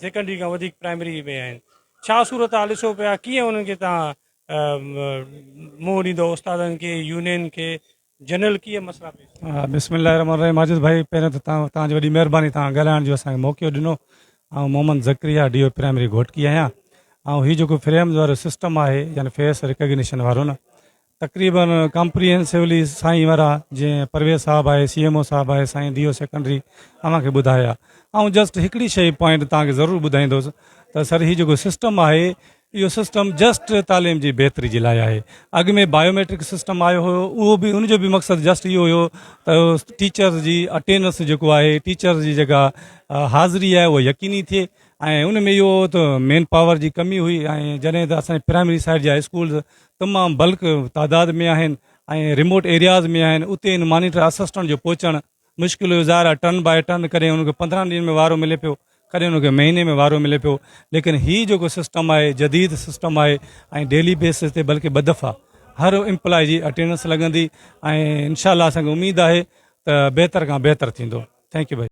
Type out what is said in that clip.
secondary खां वधीक primary में आहिनि छा सूरत हाल ॾिसो पिया कीअं उन्हनि खे तव्हां मुंहुं ॾींदो उस्तादनि खे यूनियन खे जनरल कीअं मसइला पेश बिस्मिल्लाहिर्रहमानिर्रहीम माजिद भाई पहिरियों त तव्हांजी वॾी महिरबानी तव्हां ॻाल्हाइण जो असांखे मौक़ो ॾिनो ऐं मोहम्मद ज़करिया DO प्राइमरी घोटकी आहियां ऐं हीउ जेको फ्रेम्स वारो सिस्टम आहे यानी फेस रिकग्निशन वारो न तक़रीबन कॉम्प्रिहेंसिवली साईं वारा जीअं परवेज़ साहब आहे CMO साहब आहे साईं DO सेकेंडरी अव्हांखे ॿुधाया ऐं जस्ट हिकिड़ी शइ पॉइंट तव्हांखे ज़रूरु ॿुधाईंदुसि त सर हीउ जेको सिस्टम आहे इहो सिस्टम जस्ट तालीम जी बहितरी जे लाइ आहे अॻु में बायोमेट्रिक सिस्टम आयो हुयो उहो बि उनजो बि मक़सदु जस्ट इहो हुयो त टीचर्स जी अटेंडेंस जेको आहे टीचर्स जी जेका हाज़िरी आहे उहा यकीनी थिए ऐं उन में इहो त मेन पावर जी कमी हुई ऐं जॾहिं त असांजे प्राइमरी साइड जा स्कूल्स तमामु बल्क तादाद में आहिनि ऐं रिमोट एरियाज़ में आहिनि उते इन मॉनिटर असिस्टेंट जो पहुचणु मुश्किल हुयो ज़ाहिर आहे टर्न बाय टर्न कॾहिं उनखे 15 ॾींहंनि में वारो मिले पियो कॾहिं उनखे महीने में वारो मिले पियो लेकिन हीउ जेको सिस्टम आहे जदीद सिस्टम आहे ऐं डेली बेसिस ते बल्कि 2 दफ़ा हर एम्प्लॉय जी अटेंडेंस लॻंदी ऐं इनशाला असांखे उमेदु आहे त बहितर खां बहितर थींदो थैंक यू भाई